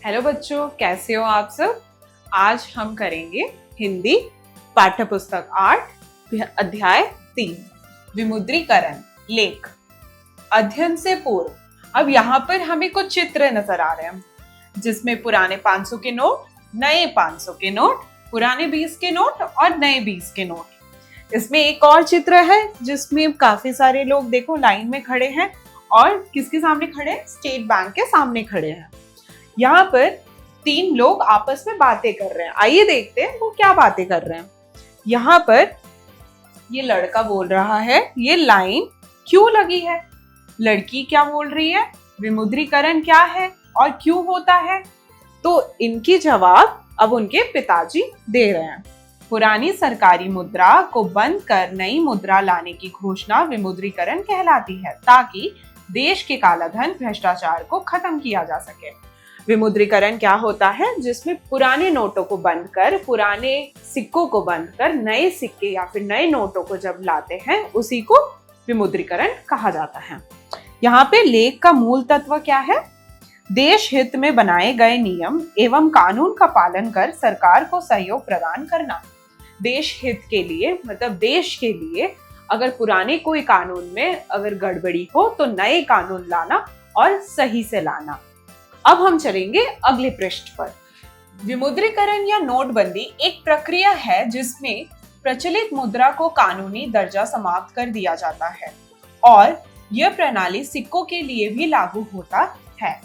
Hello बच्चों, कैसे हो आप सब। आज हम करेंगे हिंदी पाठ्य पुस्तक 8 अध्याय 3 विमुद्रीकरण लेख। अध्ययन से पूर्व अब यहाँ पर हमें कुछ चित्र नजर आ रहे हैं जिसमें पुराने 500 के नोट, नए 500 के नोट, पुराने 20 के नोट और नए 20 के नोट। इसमें एक और चित्र है जिसमें काफी सारे लोग देखो लाइन में खड़े हैं और किसके सामने खड़े हैं? स्टेट बैंक के सामने खड़े हैं। यहाँ पर 3 लोग आपस में बातें कर रहे हैं। आइए देखते हैं वो क्या बातें कर रहे हैं। यहाँ पर ये लड़का बोल रहा है ये लाइन क्यों लगी है। लड़की क्या बोल रही है? विमुद्रीकरण क्या है और क्यों होता है। तो इनकी जवाब अब उनके पिताजी दे रहे हैं। पुरानी सरकारी मुद्रा को बंद कर नई मुद्रा लाने की घोषणा विमुद्रीकरण कहलाती है ताकि देश के कालाधन भ्रष्टाचार को खत्म किया जा सके। विमुद्रीकरण क्या होता है? जिसमें पुराने नोटों को बंद कर, पुराने सिक्कों को बंद कर नए सिक्के या फिर नए नोटों को जब लाते हैं उसी को विमुद्रीकरण कहा जाता है। यहाँ पे लेख का मूल तत्व क्या है? देश हित में बनाए गए नियम एवं कानून का पालन कर सरकार को सहयोग प्रदान करना। देश हित के लिए मतलब देश के लिए अगर पुराने कोई कानून में अगर गड़बड़ी हो तो नए कानून लाना और सही से लाना। अब हम चलेंगे अगले पृष्ठ पर। विमुद्रीकरण या नोटबंदी एक प्रक्रिया है जिसमें प्रचलित मुद्रा को कानूनी दर्जा समाप्त कर दिया जाता है और यह प्रणाली सिक्कों के लिए भी लागू होता है।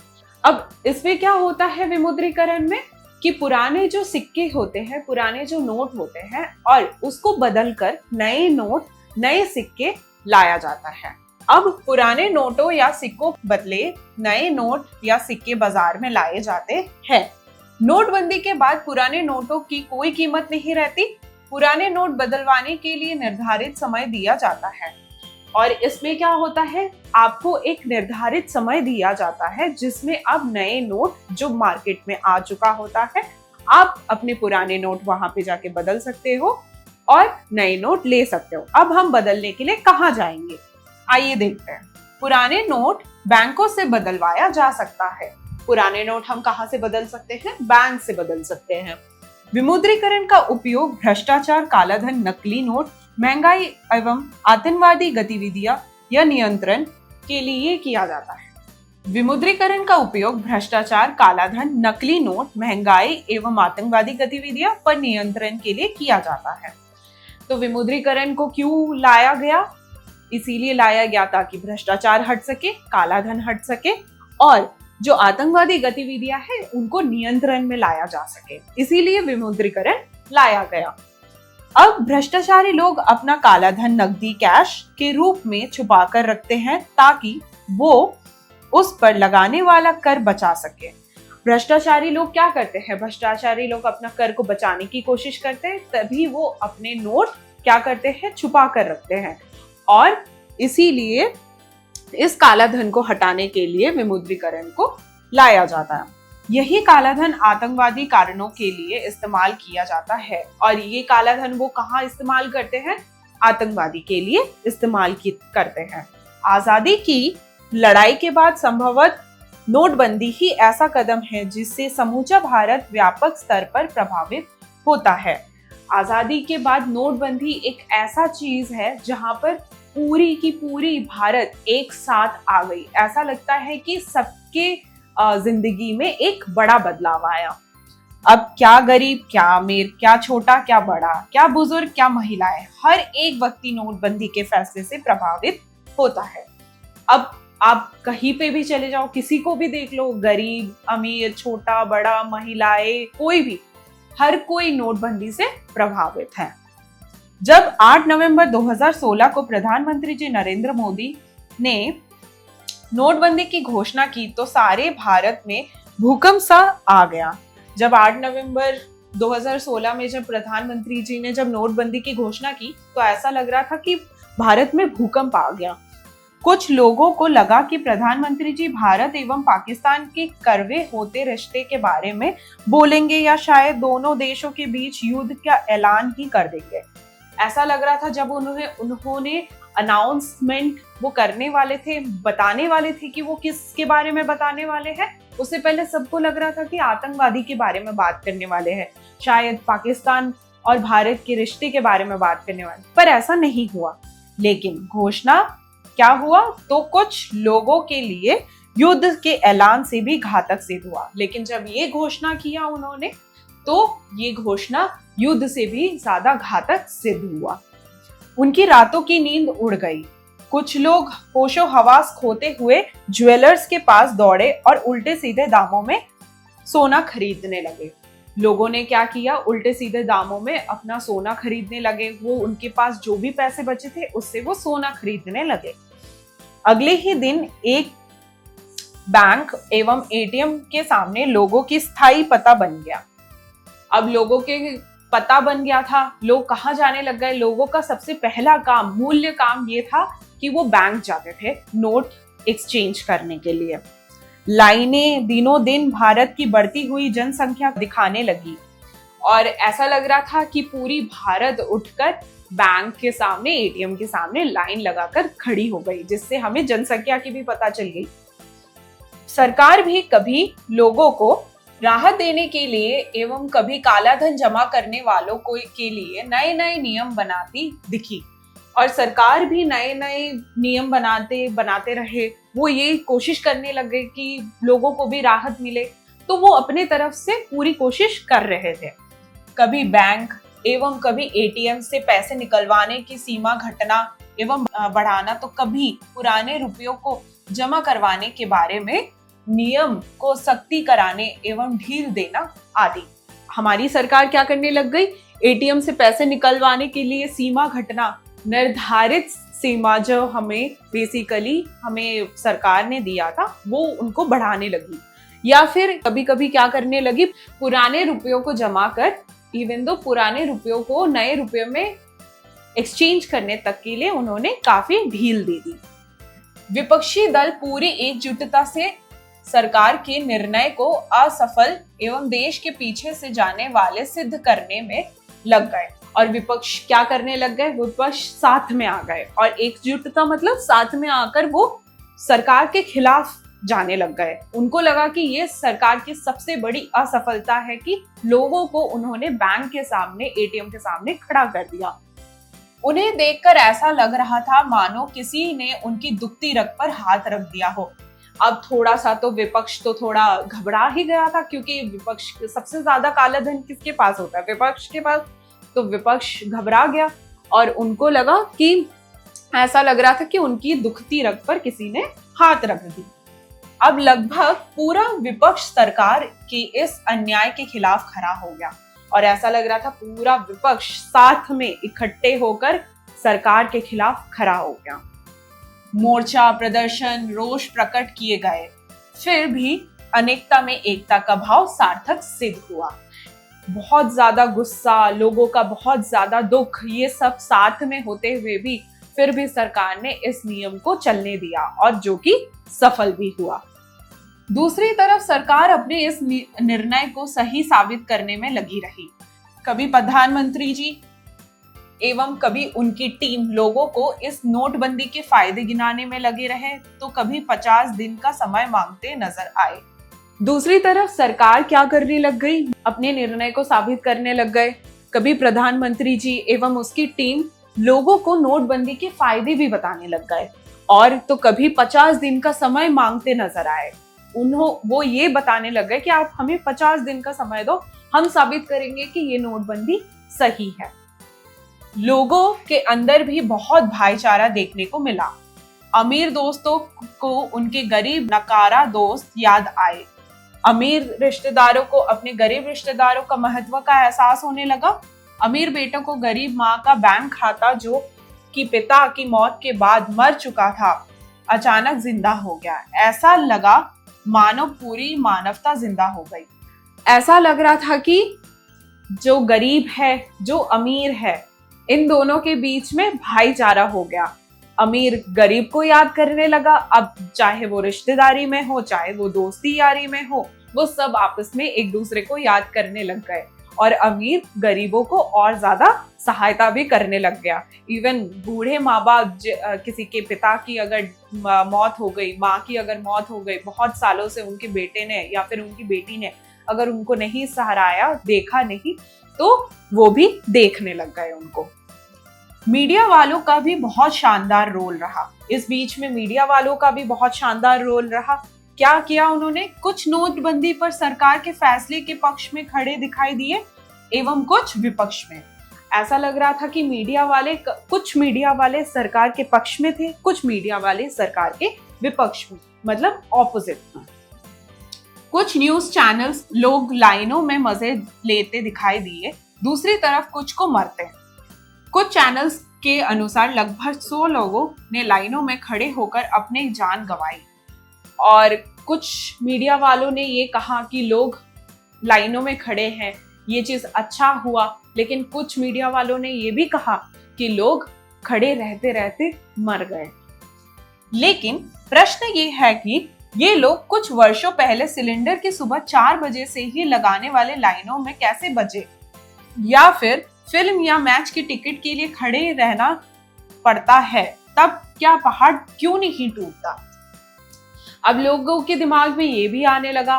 अब इसमें क्या होता है विमुद्रीकरण में कि पुराने जो सिक्के होते हैं, पुराने जो नोट होते हैं और उसको बदलकर नए नोट, नए सिक्के लाया जाता है। अब पुराने नोटों या सिक्कों बदले नए नोट या सिक्के बाजार में लाए जाते हैं। नोटबंदी के बाद पुराने नोटों की कोई कीमत नहीं रहती। पुराने नोट बदलवाने के लिए निर्धारित समय दिया जाता है और इसमें क्या होता है, आपको एक निर्धारित समय दिया जाता है जिसमें अब नए नोट जो मार्केट में आ चुका होता है, आप अपने पुराने नोट वहां पे जाके बदल सकते हो और नए नोट ले सकते हो। अब हम बदलने के लिए कहाँ जाएंगे? आइए देखते हैं। पुराने नोट बैंकों से बदलवाया जा सकता है। पुराने नोट हम कहाँ से बदल सकते हैं? बैंक से बदल सकते हैं। विमुद्रीकरण का उपयोग भ्रष्टाचार, कालाधन, नकली नोट, महंगाई एवं आतंकवादी गतिविधियां या नियंत्रण के लिए किया जाता है। विमुद्रीकरण का उपयोग भ्रष्टाचार, कालाधन, नकली नोट, महंगाई एवं आतंकवादी गतिविधियां पर नियंत्रण के लिए किया जाता है। तो विमुद्रीकरण को क्यों लाया गया? इसीलिए लाया गया ताकि भ्रष्टाचार हट सके, कालाधन हट सके और जो आतंकवादी गतिविधियां हैं उनको नियंत्रण में लाया जा सके। इसीलिए विमुद्रीकरण लाया गया। अब भ्रष्टाचारी लोग अपना कालाधन नकदी कैश के रूप में छुपा कर रखते हैं ताकि वो उस पर लगाने वाला कर बचा सके। भ्रष्टाचारी लोग क्या करते हैं? भ्रष्टाचारी लोग अपना कर को बचाने की कोशिश करते हैं, तभी वो अपने नोट क्या करते हैं? छुपा कर रखते हैं और इसीलिए इस कालाधन को हटाने के लिए विमुद्रीकरण को लाया जाता है। यही कालाधन आतंकवादी कारणों के लिए इस्तेमाल किया जाता है और ये कालाधन वो कहाँ इस्तेमाल करते हैं? आतंकवादी के लिए इस्तेमाल करते हैं। आजादी की लड़ाई के बाद संभवतः नोटबंदी ही ऐसा कदम है जिससे समूचा भारत व्यापक स्तर पर प्रभावित होता है। आजादी के बाद नोटबंदी एक ऐसा चीज है जहां पर पूरी की पूरी भारत एक साथ आ गई। ऐसा लगता है कि सबके जिंदगी में एक बड़ा बदलाव आया। अब क्या गरीब, क्या अमीर, क्या छोटा, क्या बड़ा, क्या बुजुर्ग, क्या महिलाएं, हर एक व्यक्ति नोटबंदी के फैसले से प्रभावित होता है। अब आप कहीं पे भी चले जाओ, किसी को भी देख लो, गरीब, अमीर, छोटा, बड़ा, महिलाएं, कोई भी, हर कोई नोटबंदी से प्रभावित है। जब 8 नवंबर 2016 को प्रधानमंत्री जी नरेंद्र मोदी ने नोटबंदी की घोषणा की तो सारे भारत में भूकंप सा आ गया। जब 8 नवंबर 2016 में जब प्रधानमंत्री जी ने जब नोटबंदी की घोषणा की तो ऐसा लग रहा था कि भारत में भूकंप आ गया। कुछ लोगों को लगा कि प्रधानमंत्री जी भारत एवं पाकिस्तान के कड़वे होते रिश्ते के बारे में बोलेंगे या शायद दोनों देशों के बीच युद्ध का ऐलान ही कर देंगे। ऐसा लग रहा था जब उन्होंने अनाउंसमेंट वो करने वाले थे, बताने वाले थे कि वो किसके बारे में बताने वाले हैं, उससे पहले सबको लग रहा था कि आतंकवादी के बारे में बात करने वाले हैं, शायद पाकिस्तान और भारत के रिश्ते के बारे में बात करने वाले, पर ऐसा नहीं हुआ। लेकिन घोषणा क्या हुआ, तो कुछ लोगों के लिए युद्ध के ऐलान से भी घातक सिद्ध हुआ। लेकिन जब ये घोषणा किया उन्होंने, तो ये घोषणा युद्ध से भी ज्यादा घातक सिद्ध हुआ। उनकी रातों की नींद उड़ गई। कुछ लोग होशो हवास खोते हुए ज्वेलर्स के पास दौड़े और उल्टे सीधे दामों में सोना खरीदने लगे। लोगों ने क्या किया, उल्टे सीधे दामों में अपना सोना खरीदने लगे। वो उनके पास जो भी पैसे बचे थे उससे वो सोना खरीदने लगे। अगले ही दिन एक बैंक एवं एटीएम के सामने लोगों की स्थायी पता बन गया। अब लोगों के पता बन गया था, लोग कहाँ जाने लग गए। लोगों का सबसे पहला काम, मूल्य काम ये था कि वो बैंक जाते थे नोट एक्सचेंज करने के लिए। लाइनें दिनों दिन भारत की बढ़ती हुई जनसंख्या दिखाने लगी और ऐसा लग रहा था कि पूरी भारत उठकर बैंक के सामने, एटीएम के सामने लाइन लगाकर खड़ी हो गई, जिससे हमें जनसंख्या की भी पता चल गई। सरकार भी कभी लोगों को राहत देने के लिए एवं कभी काला धन जमा करने वालों को के लिए नए नए नियम बनाती दिखी और सरकार भी नए नए नियम बनाते रहे। वो ये कोशिश करने लगे कि लोगों को भी राहत मिले, तो वो अपने तरफ से पूरी कोशिश कर रहे थे। कभी बैंक एवं कभी एटीएम से पैसे निकलवाने की सीमा घटना एवं बढ़ाना, तो कभी पुराने रुपयों को जमा करवाने के बारे में नियम को सख्ती कराने एवं ढील देना आदि। हमारी सरकार क्या करने लग गई, एटीएम से पैसे निकलवाने के लिए सीमा घटना, निर्धारित सीमा जो हमें सरकार ने दिया था वो उनको बढ़ाने लगी। या फिर कभी कभी क्या करने लगी, पुराने रुपयों को जमा कर इवन दो पुराने रुपयों को नए रुपयों में एक्सचेंज करने तक के लिए उन्होंने काफी ढील दे दी। विपक्षी दल पूरी एकजुटता से सरकार के निर्णय को असफल एवं देश के पीछे से जाने वाले सिद्ध करने में लग गए और विपक्ष क्या करने लग गए, विपक्ष साथ में आ गए और एकजुटता मतलब साथ में आकर वो सरकार के खिलाफ जाने लग गए। उनको लगा कि ये सरकार की सबसे बड़ी असफलता है कि लोगों को उन्होंने बैंक के सामने, एटीएम के सामने खड़ा कर दिया। उन्हें देखकर ऐसा लग रहा था मानो किसी ने उनकी दुखती रग पर हाथ रख दिया हो। अब थोड़ा सा तो विपक्ष तो थोड़ा घबरा ही गया था, क्योंकि विपक्ष सबसे ज्यादा काला धन किसके पास होता है, विपक्ष के पास। तो विपक्ष घबरा गया और उनको लगा कि ऐसा लग रहा था कि उनकी दुखती रग पर किसी ने हाथ रख दी। अब लगभग पूरा विपक्ष सरकार के इस अन्याय के खिलाफ खड़ा हो गया और ऐसा लग रहा था पूरा विपक्ष साथ में इकट्ठे होकर सरकार के खिलाफ खड़ा हो गया। मोर्चा, प्रदर्शन, रोष प्रकट किए गए, फिर भी अनेकता में एकता का भाव सार्थक सिद्ध हुआ। बहुत ज्यादा गुस्सा, लोगों का बहुत ज्यादा दुख, ये सब साथ में होते हुए भी फिर भी सरकार ने इस नियम को चलने दिया और जो कि सफल भी हुआ। दूसरी तरफ सरकार अपने इस निर्णय को सही साबित करने में लगी रही। कभी प्रधानमंत्री जी एवं कभी उनकी टीम लोगों को इस नोटबंदी के फायदे गिनाने में लगे रहे, तो कभी 50 दिन का समय मांगते नजर आए। दूसरी तरफ सरकार क्या करने लग गई, अपने निर्णय को साबित करने लग गए। कभी प्रधानमंत्री जी एवं उसकी टीम लोगों को नोटबंदी के फायदे भी बताने लग गए और तो कभी 50 दिन का समय मांगते नजर आए। वो ये बताने लग गए कि आप हमें 50 दिन का समय दो, हम साबित करेंगे कि ये नोटबंदी सही है। लोगों के अंदर भी बहुत भाईचारा देखने को मिला। अमीर दोस्तों को उनके गरीब नकारा दोस्त याद आए। अमीर रिश्तेदारों को अपने गरीब रिश्तेदारों का महत्व का एहसास होने लगा। अमीर बेटों को गरीब माँ का बैंक खाता जो कि पिता की मौत के बाद मर चुका था, अचानक जिंदा हो गया। ऐसा लगा मानो पूरी मानवता जिंदा हो गई। ऐसा लग रहा था कि जो गरीब है, जो अमीर है, इन दोनों के बीच में भाईचारा हो गया। अमीर गरीब को याद करने लगा। अब चाहे वो रिश्तेदारी में हो, चाहे वो दोस्ती यारी में हो, वो सब आपस में एक दूसरे को याद करने लग गए और अमीर गरीबों को और ज्यादा सहायता भी करने लग गया। इवन बूढ़े माँ बाप, किसी के पिता की अगर मौत हो गई, माँ की अगर मौत हो गई, बहुत सालों से उनके बेटे ने या फिर उनकी बेटी ने अगर उनको नहीं सहाराया, देखा नहीं, तो वो भी देखने लग गए उनको। मीडिया वालों का भी बहुत शानदार रोल रहा। इस बीच में मीडिया वालों का भी बहुत शानदार रोल रहा। क्या किया उन्होंने? कुछ नोटबंदी पर सरकार के फैसले के पक्ष में खड़े दिखाई दिए एवं कुछ विपक्ष में। ऐसा लग रहा था कि कुछ मीडिया वाले सरकार के पक्ष में थे, कुछ मीडिया वाले सरकार के विपक्ष में, मतलब ऑपोजिट। कुछ न्यूज चैनल्स लोग लाइनों में मजे लेते दिखाई दिए, दूसरी तरफ कुछ को मरते। कुछ चैनल्स के अनुसार लगभग 100 लोगों ने लाइनों में खड़े होकर अपनी जान गंवाई, और कुछ मीडिया वालों ने ये कहा कि लोग लाइनों में खड़े हैं, ये चीज अच्छा हुआ। लेकिन कुछ मीडिया वालों ने ये भी कहा कि लोग खड़े रहते रहते मर गए। लेकिन प्रश्न ये है कि ये लोग कुछ वर्षों पहले सिलेंडर की सुबह 4 बजे से ही लगाने वाले लाइनों में कैसे बचे, या फिर फिल्म या मैच की टिकट के लिए खड़े रहना पड़ता है, तब क्या पहाड़ क्यों नहीं टूटता? अब लोगों के दिमाग में ये भी आने लगा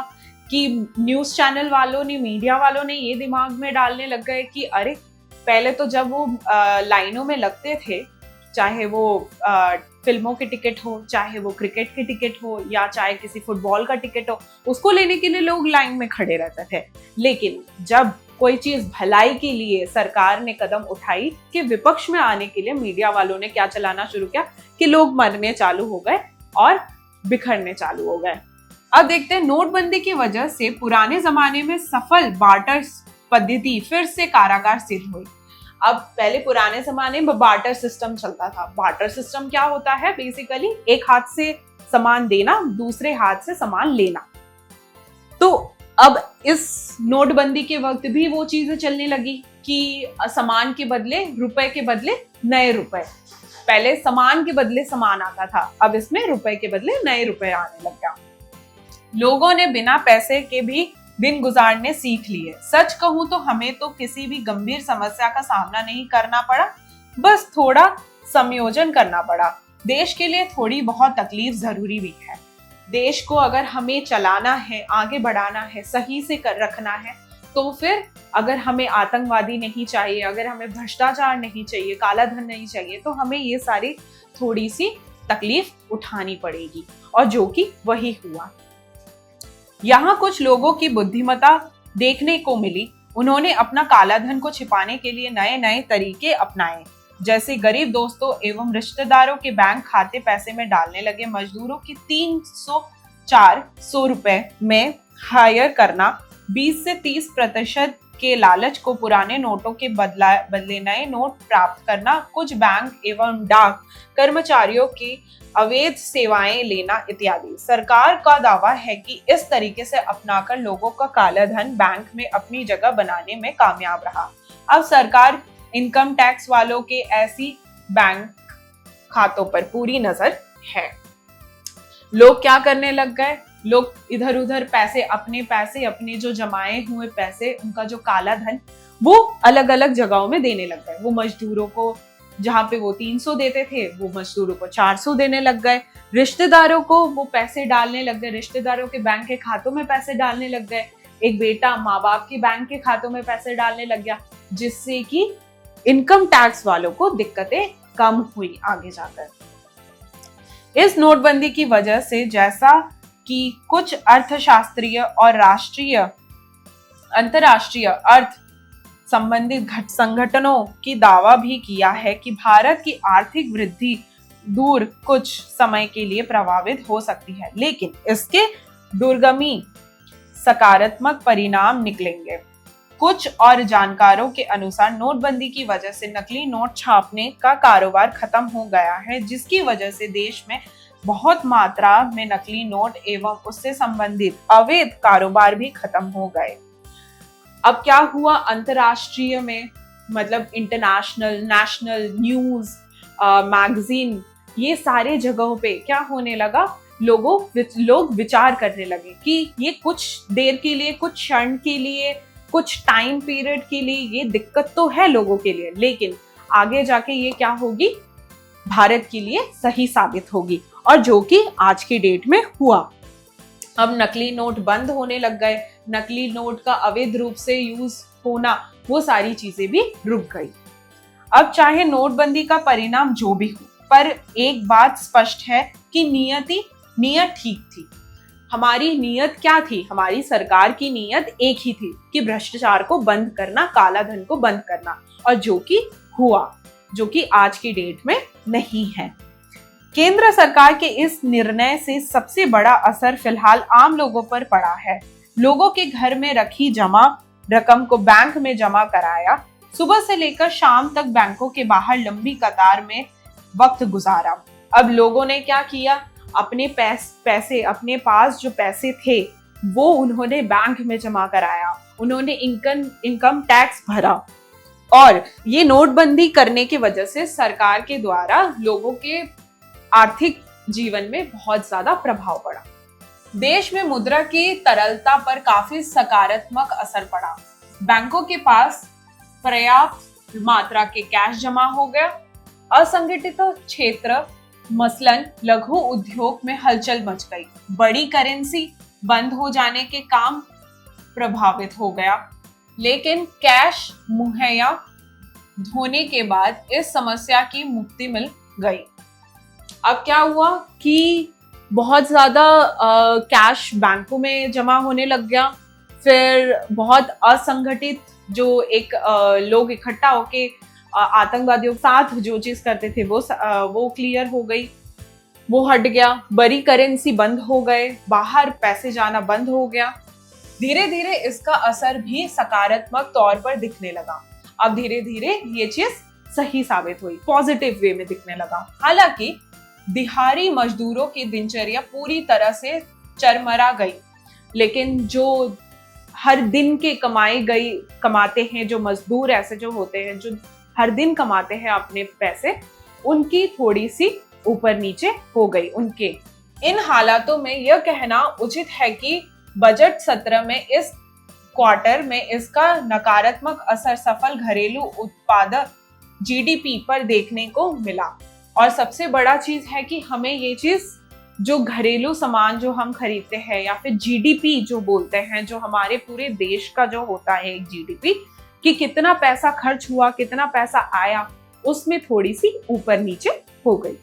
कि न्यूज चैनल वालों ने, मीडिया वालों ने ये दिमाग में डालने लग गए कि अरे पहले तो जब वो लाइनों में लगते थे, चाहे वो फिल्मों के टिकट हो, चाहे वो क्रिकेट के टिकट हो, या चाहे किसी फुटबॉल का टिकट हो, उसको लेने के लिए लोग लाइन में खड़े रहते थे। लेकिन जब कोई चीज भलाई के लिए सरकार ने कदम उठाई कि विपक्ष में आने के लिए मीडिया वालों ने क्या चलाना शुरू किया कि लोग मरने चालू हो गए और बिखरने चालू हो गए। अब देखते हैं, नोटबंदी की वजह से पुराने जमाने में सफल बार्टर पद्धति फिर से कारागार सिद्ध हुई। अब पहले पुराने जमाने में बार्टर सिस्टम चलता था। बार्टर सिस्टम क्या होता है? बेसिकली एक हाथ से सामान देना, दूसरे हाथ से सामान लेना। तो अब इस नोटबंदी के वक्त भी वो चीजें चलने लगी कि सामान के बदले रुपए के बदले नए रुपए। पहले सामान के बदले सामान आता था, अब इसमें रुपए के बदले नए रुपए आने लग गया। लोगों ने बिना पैसे के भी दिन गुजारने सीख लिए। सच कहूं तो हमें तो किसी भी गंभीर समस्या का सामना नहीं करना पड़ा, बस थोड़ा समायोजन करना पड़ा। देश के लिए थोड़ी बहुत तकलीफ जरूरी भी है। देश को अगर हमें चलाना है, आगे बढ़ाना है, सही से रखना है, तो फिर अगर हमें आतंकवादी नहीं चाहिए, अगर हमें भ्रष्टाचार नहीं चाहिए, काला धन नहीं चाहिए, तो हमें ये सारी थोड़ी सी तकलीफ उठानी पड़ेगी, और जो कि वही हुआ। यहाँ कुछ लोगों की बुद्धिमत्ता देखने को मिली। उन्होंने अपना काला धन को छिपाने के लिए नए नए तरीके अपनाए, जैसे गरीब दोस्तों एवं रिश्तेदारों के बैंक खाते पैसे में डालने लगे, मजदूरों की 300-400 रुपए में हायर करना, 20 से 30% के लालच को पुराने नोटों के बदले नए नोट प्राप्त करना, कुछ बैंक एवं डाक कर्मचारियों की अवैध सेवाएं लेना इत्यादि। सरकार का दावा है कि इस तरीके से अपनाकर लोगों का काला धन बैंक में अपनी जगह बनाने में कामयाब रहा। अब सरकार इनकम टैक्स वालों के ऐसी बैंक खातों पर पूरी नजर है। लोग क्या करने लग गए? लोग इधर उधर पैसे अपने जो जमाए हुए पैसे, उनका जो काला धन, वो अलग अलग जगहों में देने लग गए। वो मजदूरों को जहाँ पे वो 300 देते थे, वो मजदूरों को 400 देने लग गए। रिश्तेदारों को वो पैसे डालने लग गए, रिश्तेदारों के बैंक के खातों में पैसे डालने लग गए। एक बेटा माँ बाप के बैंक के खातों में पैसे डालने लग गया, जिससे कि इनकम टैक्स वालों को दिक्कतें कम हुई आगे जाकर। इस नोटबंदी की वजह से, जैसा कि कुछ अर्थशास्त्रीय और अंतरराष्ट्रीय अर्थ संबंधित संगठनों की दावा भी किया है कि भारत की आर्थिक वृद्धि दूर कुछ समय के लिए प्रभावित हो सकती है, लेकिन इसके दूरगामी सकारात्मक परिणाम निकलेंगे। कुछ और जानकारों के अनुसार नोटबंदी की वजह से नकली नोट छापने का कारोबार खत्म हो गया है, जिसकी वजह से देश में बहुत मात्रा में नकली नोट एवं उससे संबंधित अवैध कारोबार भी खत्म हो गए। अब क्या हुआ अंतरराष्ट्रीय में, मतलब इंटरनेशनल, नेशनल न्यूज, मैगजीन, ये सारे जगहों पे क्या होने लगा? लोग विचार करने लगे कि ये कुछ देर के लिए, कुछ क्षण के लिए कुछ टाइम पीरियड के लिए ये दिक्कत तो है लोगों के लिए, लेकिन आगे जाके ये क्या होगी, भारत के लिए सही साबित होगी, और जो कि आज की डेट में हुआ। अब नकली नोट बंद होने लग गए, नकली नोट का अवैध रूप से यूज होना, वो सारी चीजें भी रुक गई। अब चाहे नोटबंदी का परिणाम जो भी हो, पर एक बात स्पष्ट है कि नियत ठीक थी। हमारी नियत क्या थी? हमारी सरकार की नियत एक ही थी कि भ्रष्टाचार को बंद करना, काला धन को बंद करना, और जो कि हुआ, जो कि आज की डेट में नहीं है। केंद्र सरकार के इस निर्णय से सबसे बड़ा असर फिलहाल आम लोगों पर पड़ा है। लोगों के घर में रखी जमा रकम को बैंक में जमा कराया, सुबह से लेकर शाम तक बैंकों के बाहर लंबी कतार में वक्त गुजारा। अब लोगों ने क्या किया, अपने पैसे, अपने पास जो पैसे थे वो उन्होंने बैंक में जमा कराया, उन्होंने इनकम टैक्स भरा, और ये नोटबंदी करने की वजह से सरकार के द्वारा लोगों के आर्थिक जीवन में बहुत ज्यादा प्रभाव पड़ा। देश में मुद्रा की तरलता पर काफी सकारात्मक असर पड़ा। बैंकों के पास पर्याप्त मात्रा के कैश जमा हो गया। असंगठित क्षेत्र मसलन लघु उद्योग में हलचल मच गई। बड़ी करेंसी बंद हो जाने के काम प्रभावित हो गया, लेकिन कैश मुहैया होने के बाद इस समस्या की मुक्ति मिल गई। अब क्या हुआ कि बहुत ज्यादा कैश बैंकों में जमा होने लग गया। फिर बहुत असंगठित जो एक लोग इकट्ठा होके आतंकवादियों के साथ जो चीज करते थे वो क्लियर हो गई, वो हट गया। बड़ी करेंसी बंद हो गए, बाहर पैसे जाना बंद हो गया। धीरे धीरे इसका असर भी सकारात्मक तौर पर दिखने लगा। अब धीरे धीरे ये चीज सही साबित हुई, पॉजिटिव वे में दिखने लगा। हालांकि दिहाड़ी मजदूरों की दिनचर्या पूरी तरह से चरमरा गई, लेकिन जो हर दिन के कमाते हैं, जो मजदूर ऐसे जो होते हैं जो हर दिन कमाते हैं अपने पैसे, उनकी थोड़ी सी ऊपर नीचे हो गई उनके। इन हालातों में यह कहना उचित है कि बजट सत्र में इस क्वार्टर में इसका नकारात्मक असर सफल घरेलू उत्पाद जीडीपी पर देखने को मिला। और सबसे बड़ा चीज है कि हमें ये चीज, जो घरेलू सामान जो हम खरीदते हैं, या फिर जीडीपी जो बोलते हैं, जो हमारे पूरे देश का जो होता है एक जीडीपी, कि कितना पैसा खर्च हुआ, कितना पैसा आया, उसमें थोड़ी सी ऊपर नीचे हो गई।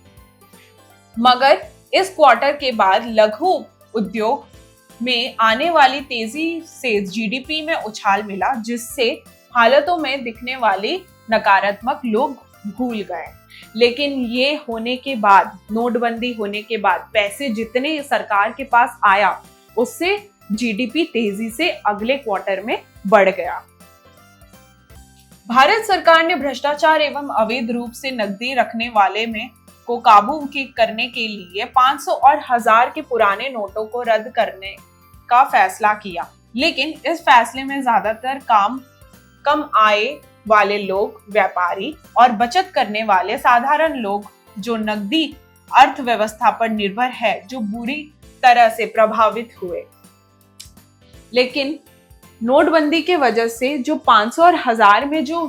मगर इस क्वार्टर के बाद लघु उद्योग में आने वाली तेजी से जीडीपी में उछाल मिला, जिससे हालातों में दिखने वाली नकारात्मक लोग भूल गए। लेकिन ये होने के बाद, नोटबंदी होने के बाद, पैसे जितने सरकार के पास आया, उससे जीडीपी तेजी से अगले क्वार्टर में बढ़ गया। भारत सरकार ने भ्रष्टाचार एवं अवैध रूप से नकदी रखने वाले में को काबू करने के लिए 500 और 1000 के पुराने नोटों को रद्द करने का फैसला किया। लेकिन इस फैसले में ज्यादातर कम आय वाले लोग, व्यापारी और बचत करने वाले साधारण लोग, जो नकदी अर्थव्यवस्था पर निर्भर है, जो बुरी तरह से प्रभावित हुए। लेकिन नोटबंदी के वजह से जो 500 और 1000 में जो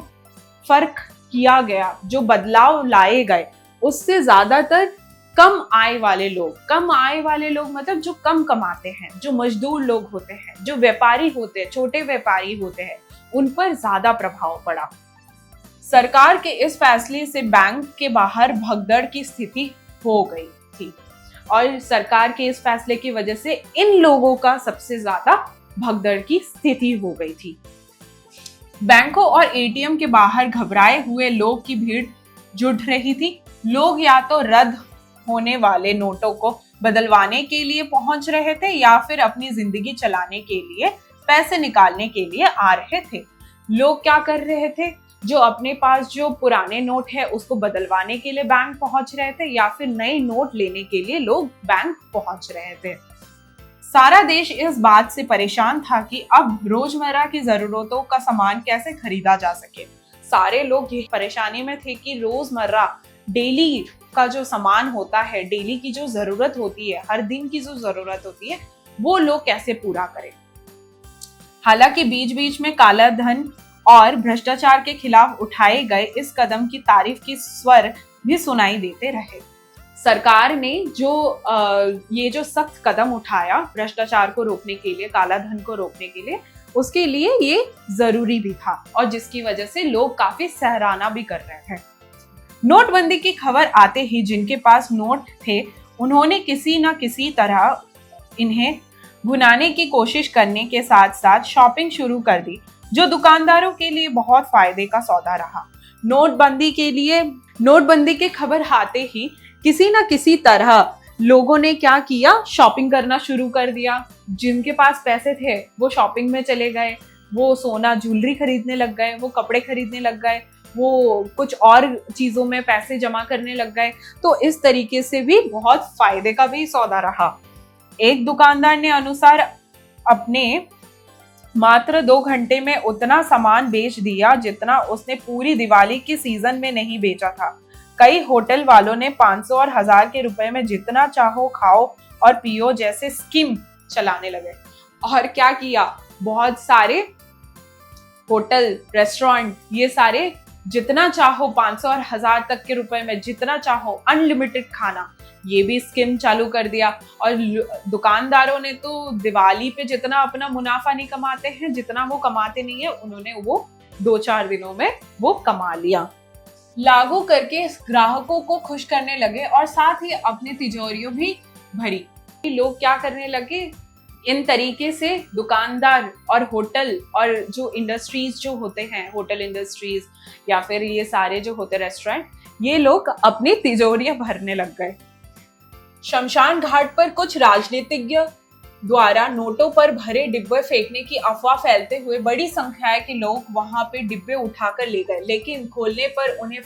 फर्क किया गया, जो बदलाव लाए गए, उससे ज्यादातर कम आय वाले लोग मतलब जो कम कमाते हैं, जो मजदूर लोग होते हैं, जो व्यापारी होते हैं, छोटे व्यापारी होते हैं, उन पर ज्यादा प्रभाव पड़ा। सरकार के इस फैसले से बैंक के बाहर भगदड़ की स्थिति हो गई थी, और सरकार के इस फैसले की वजह से इन लोगों का सबसे ज्यादा भगदड़ की स्थिति हो गई थी। बैंकों और एटीएम के बाहर घबराए हुए लोग की भीड़ जुट रही थी। लोग या तो रद्द होने वाले नोटों को बदलवाने के लिए पहुंच रहे थे, या फिर अपनी जिंदगी चलाने के लिए पैसे निकालने के लिए आ रहे थे। लोग क्या कर रहे थे, जो अपने पास जो पुराने नोट है उसको बदलवाने के लिए बैंक पहुंच रहे थे, या फिर नए नोट लेने के लिए लोग बैंक पहुंच रहे थे। सारा देश इस बात से परेशान था कि अब रोजमर्रा की जरूरतों का सामान कैसे खरीदा जा सके। सारे लोग ये परेशानी में थे कि रोजमर्रा डेली का जो सामान होता है, डेली की जो जरूरत होती है, हर दिन की जो जरूरत होती है, वो लोग कैसे पूरा करें। हालांकि बीच बीच में काला धन और भ्रष्टाचार के खिलाफ उठाए गए इस कदम की तारीफ की स्वर भी सुनाई देते रहे। सरकार ने ये जो सख्त कदम उठाया भ्रष्टाचार को रोकने के लिए, काला धन को रोकने के लिए, उसके लिए ये जरूरी भी था और जिसकी वजह से लोग काफी सराहना भी कर रहे थे। नोटबंदी की खबर आते ही जिनके पास नोट थे उन्होंने किसी न किसी तरह इन्हें भुनाने की कोशिश करने के साथ साथ शॉपिंग शुरू कर दी, जो दुकानदारों के लिए बहुत फायदे का सौदा रहा। नोटबंदी की खबर आते ही किसी न किसी तरह लोगों ने क्या किया, शॉपिंग करना शुरू कर दिया। जिनके पास पैसे थे वो शॉपिंग में चले गए, वो सोना ज्वेलरी खरीदने लग गए, वो कपड़े खरीदने लग गए, वो कुछ और चीजों में पैसे जमा करने लग गए। तो इस तरीके से भी बहुत फायदे का भी सौदा रहा। एक दुकानदार ने अनुसार अपने मात्र 2 घंटे में उतना सामान बेच दिया जितना उसने पूरी दिवाली के सीजन में नहीं बेचा था। कई होटल वालों ने 500 और 1000 के रुपए में जितना चाहो खाओ और पियो जैसे स्कीम चलाने लगे। और क्या किया, बहुत सारे होटल, रेस्टोरेंट, ये सारे जितना चाहो 500 और 1000 तक के रुपए में जितना चाहो अनलिमिटेड खाना, ये भी स्कीम चालू कर दिया। और दुकानदारों ने तो दिवाली पे जितना अपना मुनाफा नहीं कमाते हैं, जितना वो कमाते नहीं है, उन्होंने वो 2-4 दिनों में वो कमा लिया। लागू करके ग्राहकों को खुश करने लगे और साथ ही अपनी तिजोरियों भी भरी। लोग क्या करने लगे, इन तरीके से दुकानदार और होटल और जो इंडस्ट्रीज जो होते हैं, होटल इंडस्ट्रीज या फिर ये सारे जो होते रेस्टोरेंट, ये लोग अपनी तिजोरियां भरने लग गए। शमशान घाट पर कुछ राजनीतिज्ञ द्वारा नोटों पर भरे डिब्बे फेंकने की अफवाह फैलते हुए बड़ी संख्या के लोग वहां पे डिब्बे उठाकर ले गए, लेकिन खोलने पर उन्हें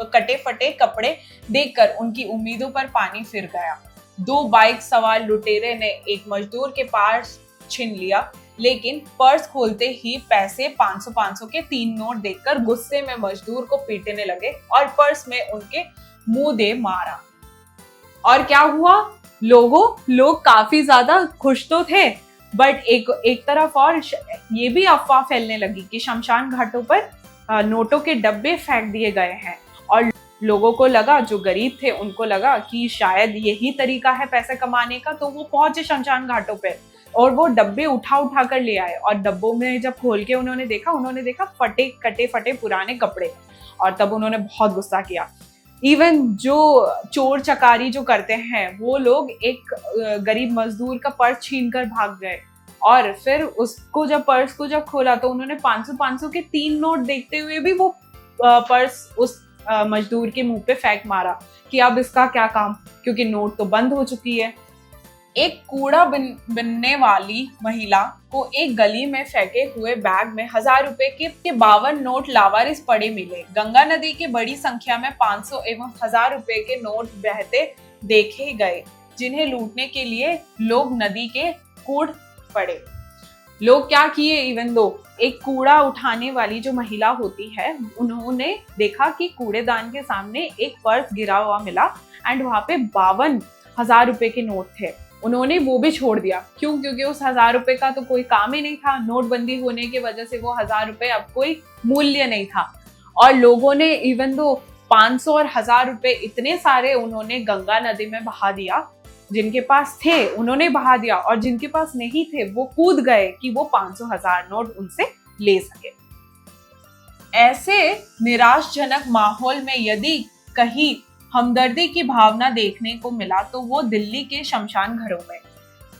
कटे फटे कपड़े देखकर उनकी उम्मीदों पर पानी फिर गया। 2 बाइक सवार लुटेरे ने एक मजदूर के पास छीन लिया, लेकिन पर्स खोलते ही पैसे 500-500 के 3 नोट देखकर गुस्से में मजदूर को पीटने लगे और पर्स में उनके मुंह दे मारा। और क्या हुआ, लोग काफी ज्यादा खुश तो थे, बट एक तरफ और ये भी अफवाह फैलने लगी कि शमशान घाटों पर नोटों के डब्बे फेंक दिए गए हैं। और लोगों को लगा, जो गरीब थे उनको लगा कि शायद यही तरीका है पैसे कमाने का, तो वो पहुंचे शमशान घाटों पे और वो डब्बे उठा कर ले आए। और डब्बों में जब खोल के उन्होंने देखा कटे फटे पुराने कपड़े, और तब उन्होंने बहुत गुस्सा किया। इवन जो चोर चकारी जो करते हैं वो लोग एक गरीब मजदूर का पर्स छीन कर भाग गए, और फिर पर्स को जब खोला तो उन्होंने 500-500 के 3 नोट देखते हुए भी वो पर्स उस मजदूर के मुंह पे फेंक मारा कि अब इसका क्या काम, क्योंकि नोट तो बंद हो चुकी है। एक कूड़ा बिनने वाली महिला को एक गली में फेंके हुए बैग में 1000 रुपए के 52 नोट लावारिस पड़े मिले। गंगा नदी की बड़ी संख्या में 500 एवं 1000 रुपए के नोट बहते देखे गए, जिन्हें लूटने के लिए लोग नदी के कूड़ पड़े। लोग क्या किए, इवन दो एक कूड़ा उठाने वाली जो महिला होती है, उन्होंने देखा कि कूड़ेदान के सामने एक पर्स गिरा हुआ मिला एंड वहां पे 52,000 रुपए के नोट थे। उन्होंने वो भी छोड़ दिया। क्यों? क्योंकि उस 1000 रुपए का तो कोई काम ही नहीं था। नोटबंदी होने की वजह से वो 1000 रुपए अब कोई मूल्य नहीं था। और लोगों ने इवन दो 500 और 1000 रुपए इतने सारे उन्होंने गंगा नदी में बहा दिया। जिनके पास थे उन्होंने बहा दिया, और जिनके पास नहीं थे वो कूद गए कि वो 500,000 नोट उनसे ले सके। ऐसे निराशजनक माहौल में यदि कहीं हमदर्दी की भावना देखने को मिला तो वो दिल्ली के शमशान घरों में।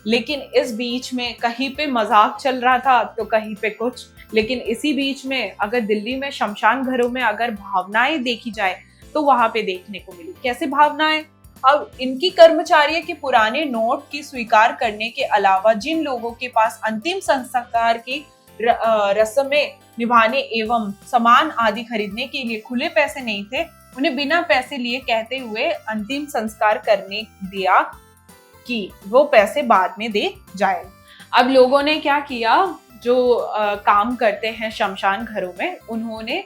लेकिन इस बीच में कहीं पे मजाक चल रहा था तो कहीं पे कुछ। लेकिन इसी बीच में अगर दिल्ली में शमशान घरों में अगर भावनाएं देखी जाए तो वहां पे देखने को मिली। कैसे भावनाएं? अब इनकी कर्मचारी के पुराने नोट की स्वीकार करने के अलावा जिन लोगों के पास अंतिम संस्कार की रस्में निभाने एवं सामान आदि खरीदने के लिए खुले पैसे नहीं थे, उन्हें बिना पैसे लिए कहते हुए अंतिम संस्कार करने दिया कि वो पैसे बाद में दे जाए। अब लोगों ने क्या किया, जो काम करते हैं शमशान घरों में, उन्होंने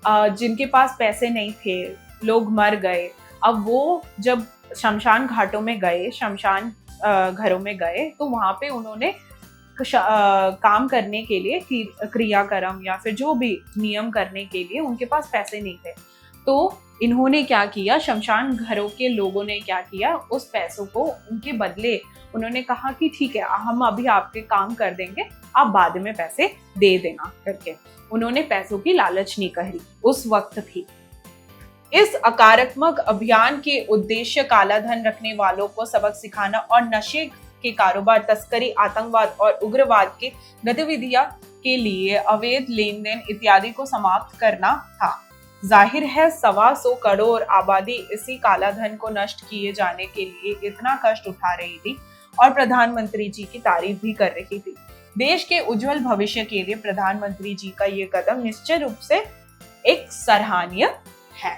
जिनके पास पैसे नहीं थे, लोग मर गए, अब वो जब शमशान घाटों में गए, शमशान घरों में गए, तो वहां पे उन्होंने काम करने के लिए, क्रियाक्रम या फिर जो भी नियम करने के लिए उनके पास पैसे नहीं थे। तो इन्होंने क्या किया, शमशान घरों के लोगों ने क्या किया, उस पैसों को उनके बदले उन्होंने कहा कि ठीक है, हम अभी आपके काम कर देंगे, आप बाद में पैसे दे देना करके। उन्होंने पैसों की लालच नहीं करी उस वक्त भी। इस अकारात्मक अभियान के उद्देश्य काला धन रखने वालों को सबक सिखाना और नशे के कारोबार, तस्करी, आतंकवाद और उग्रवाद के गतिविधियां के लिए अवैध लेन देन इत्यादि को समाप्त करना था। जाहिर है 125 करोड़ आबादी इसी काला धन को नष्ट किए जाने के लिए इतना कष्ट उठा रही थी और प्रधानमंत्री जी की तारीफ भी कर रही थी। देश के उज्जवल भविष्य के लिए प्रधानमंत्री जी का ये कदम निश्चित रूप से एक सराहनीय है।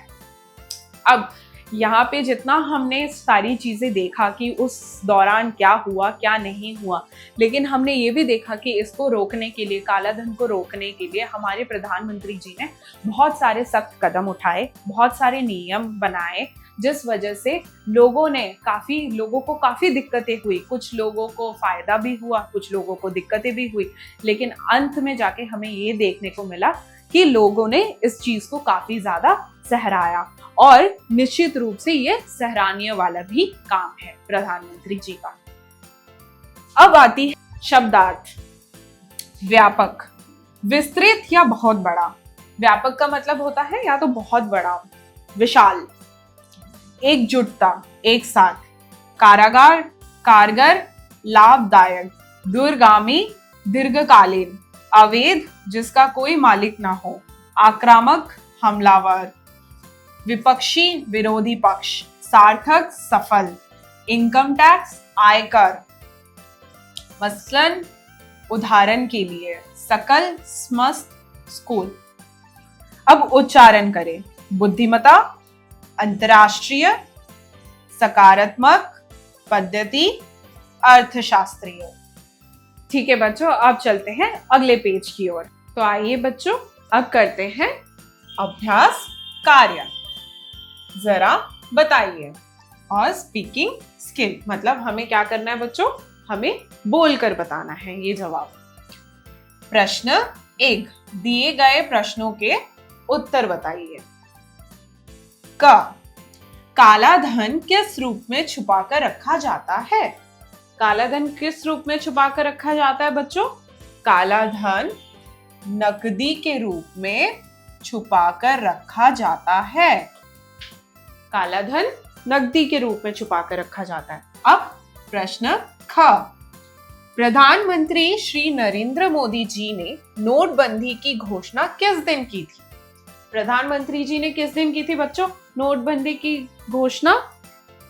अब यहाँ पे जितना हमने सारी चीजें देखा कि उस दौरान क्या हुआ क्या नहीं हुआ, लेकिन हमने ये भी देखा कि इसको रोकने के लिए, काला धन को रोकने के लिए हमारे प्रधानमंत्री जी ने बहुत सारे सख्त कदम उठाए, बहुत सारे नियम बनाए, जिस वजह से लोगों को काफी दिक्कतें हुई। कुछ लोगों को फायदा भी हुआ, कुछ लोगों को दिक्कतें भी हुई, लेकिन अंत में जाके हमें ये देखने को मिला कि लोगों ने इस चीज को काफी ज्यादा सहराया और निश्चित रूप से ये सराहनीय वाला भी काम है प्रधानमंत्री जी का। अब आती है शब्दार्थ। व्यापक, विस्तृत या बहुत बड़ा। व्यापक का मतलब होता है या तो बहुत बड़ा, विशाल, एकजुटता, एक साथ, कारागार, कारगर, लाभदायक, दूरगामी, दीर्घकालीन, अवैध, जिसका कोई मालिक ना हो, आक्रामक, हमलावर, विपक्षी, विरोधी पक्ष, सार्थक, सफल, इनकम टैक्स, आयकर। मसलन उदाहरण के लिए सकल, समस्त, स्कूल। अब उच्चारण करें। बुद्धिमता, अंतरराष्ट्रीय, सकारात्मक, पद्धति, अर्थशास्त्रीय। ठीक है बच्चों, अब चलते हैं अगले पेज की ओर। तो आइए बच्चों, अब करते हैं अभ्यास कार्य। जरा बताइए। और स्पीकिंग स्किल मतलब हमें क्या करना है बच्चों, हमें बोलकर बताना है ये जवाब। प्रश्न 1, दिए गए प्रश्नों के उत्तर बताइए। क, काला धन किस रूप में छुपा कर रखा जाता है? काला धन किस रूप में छुपा कर रखा जाता है बच्चों? काला धन नकदी के रूप में छुपा कर रखा जाता है। काला धन नकदी के रूप में छुपा कर रखा जाता है। अब प्रश्न ख, प्रधानमंत्री श्री नरेंद्र मोदी जी ने नोटबंदी की घोषणा किस दिन की थी? प्रधानमंत्री जी ने किस दिन की थी बच्चों नोटबंदी की घोषणा?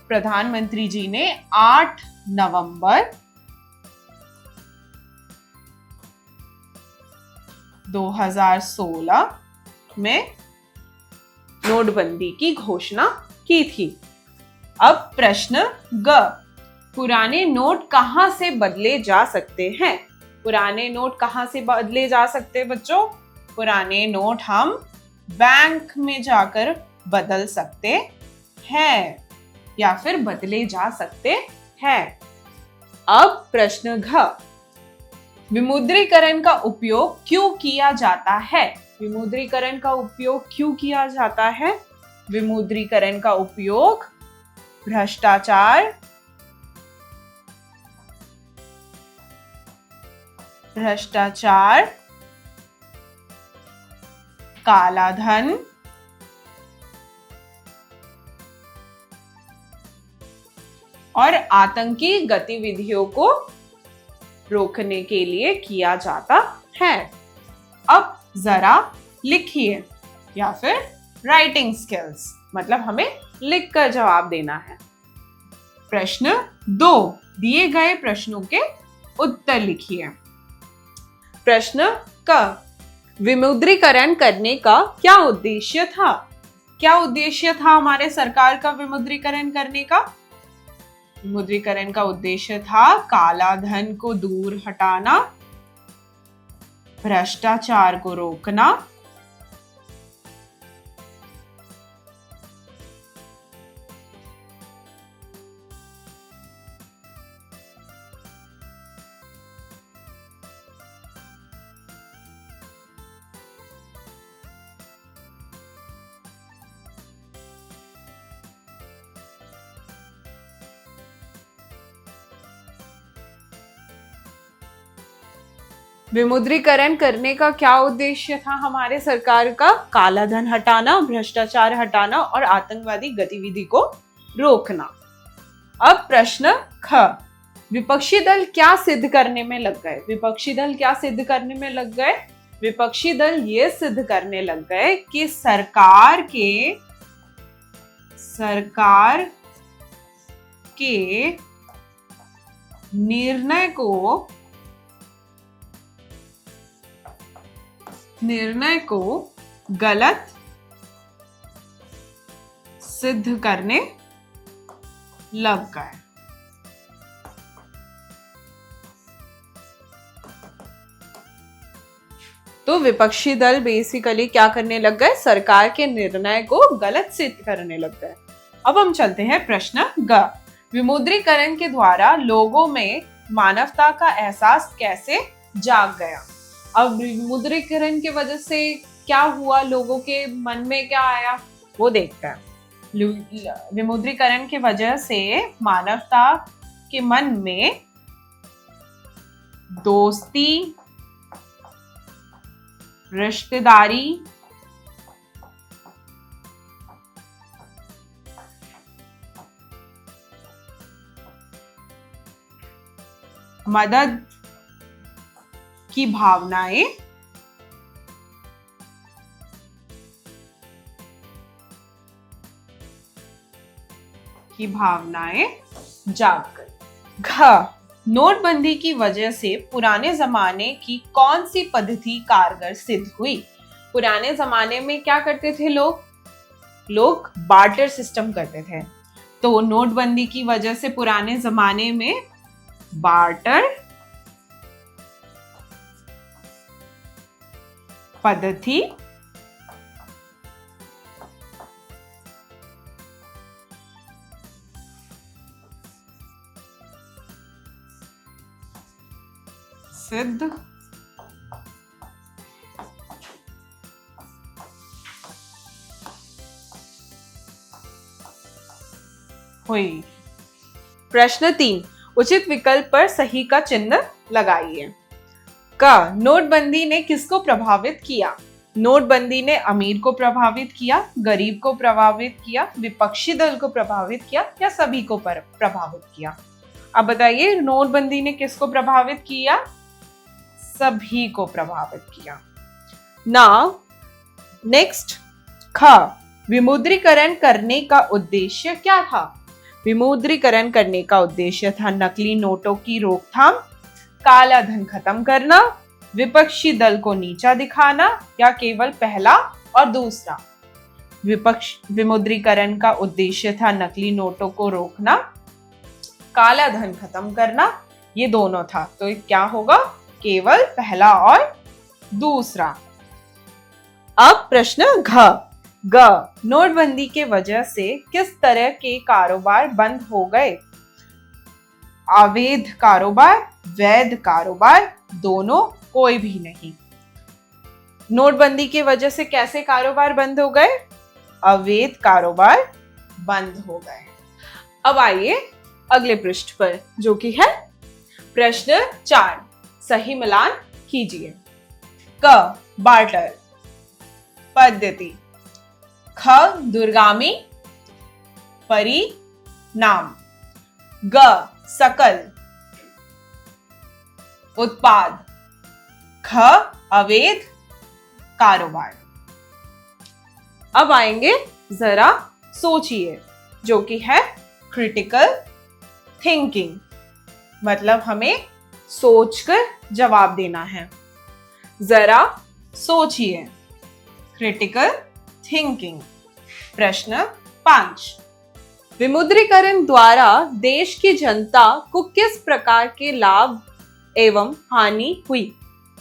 प्रधानमंत्री जी ने 8 नवंबर 2016 में नोटबंदी की घोषणा की थी। अब प्रश्न ग, पुराने नोट कहां से बदले जा सकते हैं? पुराने नोट कहां से बदले जा सकते हैं बच्चों? पुराने नोट हम बैंक में जाकर बदल सकते हैं या फिर बदले जा सकते हैं। अब प्रश्न घ, विमुद्रीकरण का उपयोग क्यों किया जाता है? विमुद्रीकरण का उपयोग क्यों किया जाता है? विमुद्रीकरण का उपयोग भ्रष्टाचार, काला धन, और आतंकी गतिविधियों को रोकने के लिए किया जाता है। अब जरा लिखिए या फिर राइटिंग स्किल्स मतलब हमें लिखकर जवाब देना है। प्रश्न 2, दिए गए प्रश्नों के उत्तर लिखिए। प्रश्न क, विमुद्रीकरण करने का क्या उद्देश्य था? क्या उद्देश्य था हमारे सरकार का विमुद्रीकरण करने का? विमुद्रीकरण का उद्देश्य था काला धन को दूर हटाना, भ्रष्टाचार को रोकना, विमुद्रीकरण करने का क्या उद्देश्य था हमारे सरकार का? काला धन हटाना, भ्रष्टाचार हटाना और आतंकवादी गतिविधि को रोकना। अब प्रश्न ख, विपक्षी दल क्या सिद्ध करने में लग गए? विपक्षी दल क्या सिद्ध करने में लग गए? विपक्षी दल ये सिद्ध करने लग गए कि सरकार के निर्णय को गलत सिद्ध करने लग गए। तो विपक्षी दल बेसिकली क्या करने लग गए? सरकार के निर्णय को गलत सिद्ध करने लग गए। अब हम चलते हैं प्रश्न ग, विमुद्रीकरण के द्वारा लोगों में मानवता का एहसास कैसे जाग गया? अब विमुद्रीकरण की वजह से क्या हुआ, लोगों के मन में क्या आया, वो देखते हैं। विमुद्रीकरण की वजह से मानवता के मन में दोस्ती, रिश्तेदारी, मदद की भावनाएं जाग गई। घ, नोटबंदी की वजह से पुराने जमाने की कौन सी पद्धति कारगर सिद्ध हुई? पुराने जमाने में क्या करते थे लोग बार्टर सिस्टम करते थे। तो नोटबंदी की वजह से पुराने जमाने में बार्टर पद्धति सिद्ध हुई। प्रश्न 3, उचित विकल्प पर सही का चिन्ह लगाइए। क, नोटबंदी ने किसको प्रभावित किया? नोटबंदी ने अमीर को प्रभावित किया, गरीब को प्रभावित किया, विपक्षी दल को प्रभावित किया या सभी को प्रभावित किया? अब बताइए, नोटबंदी ने किसको प्रभावित किया? सभी को प्रभावित किया। नाउ नेक्स्ट ख, विमुद्रीकरण करने का उद्देश्य क्या था? विमुद्रीकरण करने का उद्देश्य था नकली नोटों की रोकथाम, काला धन खत्म करना, विपक्षी दल को नीचा दिखाना या केवल पहला और दूसरा? विमुद्रीकरण का उद्देश्य था नकली नोटों को रोकना, काला धन खत्म करना, ये दोनों था। तो क्या होगा? केवल पहला और दूसरा। अब प्रश्न घ, नोटबंदी के वजह से किस तरह के कारोबार बंद हो गए? अवैध कारोबार, वैध कारोबार, दोनों, कोई भी नहीं। नोटबंदी की वजह से कैसे कारोबार बंद हो गए? अवैध कारोबार बंद हो गए। अब आइए अगले पृष्ठ पर, जो कि है प्रश्न 4, सही मिलान कीजिए। क, बार्टर पद्धति, ख, दूरगामी परिणाम, ग, सकल उत्पाद, ख, अवैध कारोबार। अब आएंगे, जरा सोचिए, जो कि है क्रिटिकल थिंकिंग, मतलब हमें सोचकर जवाब देना है। जरा सोचिए, क्रिटिकल थिंकिंग। प्रश्न 5, विमुद्रीकरण द्वारा देश की जनता को किस प्रकार के लाभ एवं हानि हुई?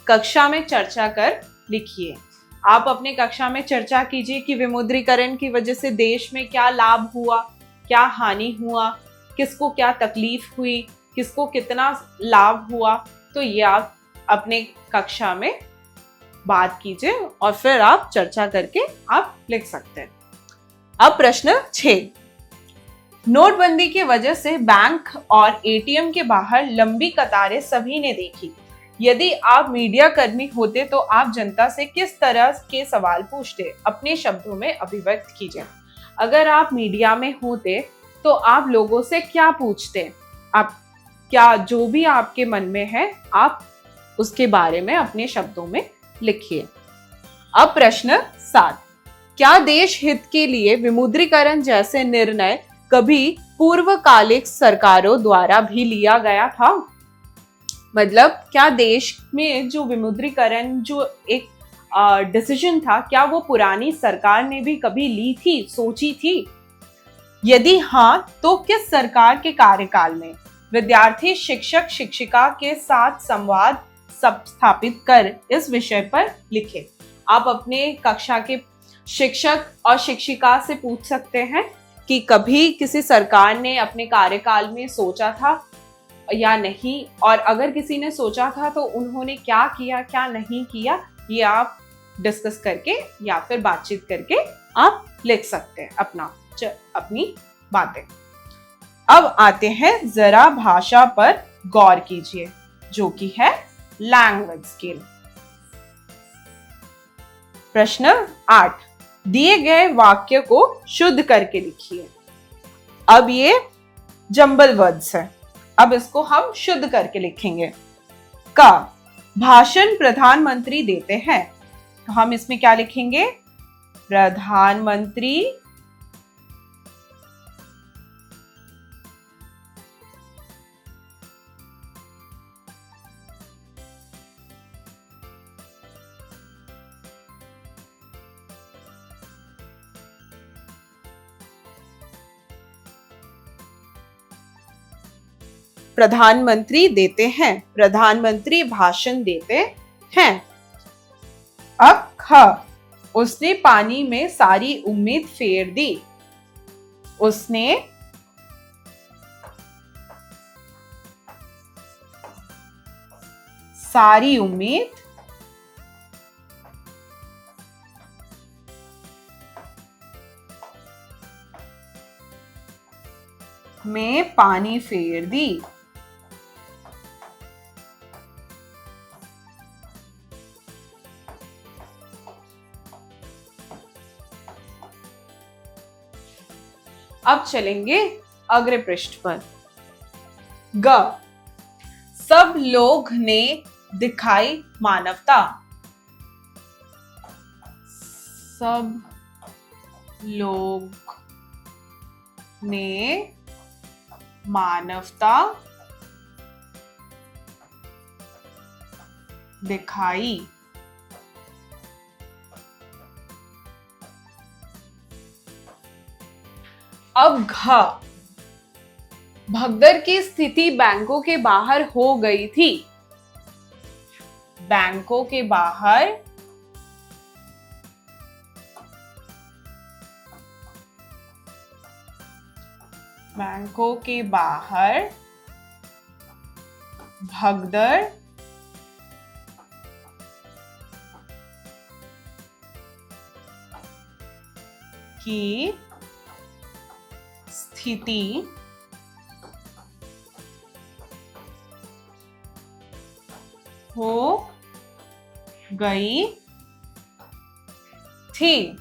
कक्षा में चर्चा कर लिखिए। आप अपने कक्षा में चर्चा कीजिए कि विमुद्रीकरण की वजह से देश में क्या लाभ हुआ, क्या हानि हुआ, किसको क्या तकलीफ हुई, किसको कितना लाभ हुआ। तो ये आप अपने कक्षा में बात कीजिए और फिर आप चर्चा करके आप लिख सकते हैं। अब प्रश्न 6, नोटबंदी की वजह से बैंक और एटीएम के बाहर लंबी कतारें सभी ने देखी। यदि आप मीडिया कर्मी होते तो आप जनता से किस तरह के सवाल पूछते? अपने शब्दों में अभिव्यक्त कीजिए। अगर आप मीडिया में होते तो आप लोगों से क्या पूछते? आप क्या जो भी आपके मन में है आप उसके बारे में अपने शब्दों में लिखिए। अब प्रश्न 7, क्या देश हित के लिए विमुद्रीकरण जैसे निर्णय कभी पूर्वकालिक सरकारों द्वारा भी लिया गया था? मतलब क्या देश में जो विमुद्रीकरण जो एक डिसीजन था, क्या वो पुरानी सरकार ने भी कभी ली थी, सोची थी? यदि हाँ, तो किस सरकार के कार्यकाल में? विद्यार्थी शिक्षक शिक्षिका के साथ संवाद स्थापित कर इस विषय पर लिखे। आप अपने कक्षा के शिक्षक और शिक्षिका से पूछ सकते हैं कि कभी किसी सरकार ने अपने कार्यकाल में सोचा था या नहीं, और अगर किसी ने सोचा था तो उन्होंने क्या किया क्या नहीं किया, ये आप डिस्कस करके या फिर बातचीत करके आप लिख सकते हैं अपनी बातें। अब आते हैं जरा भाषा पर गौर कीजिए, जो कि है लैंग्वेज स्किल। प्रश्न 8, दिए गए वाक्य को शुद्ध करके लिखिए। अब ये जंबल वर्ड्स है, अब इसको हम शुद्ध करके लिखेंगे। का भाषण प्रधानमंत्री देते हैं, तो हम इसमें क्या लिखेंगे? प्रधानमंत्री प्रधानमंत्री देते हैं, प्रधानमंत्री भाषण देते हैं। अब ख, उसने पानी में सारी उम्मीद फेर दी। उसने सारी उम्मीद में पानी फेर दी। अब चलेंगे अगले पृष्ठ पर। ग, सब लोग ने दिखाई मानवता। सब लोग ने मानवता दिखाई। अब घ, भगदड़ की स्थिति बैंकों के बाहर हो गई थी। बैंकों के बाहर भगदड़ की स्थिति हो गई थी।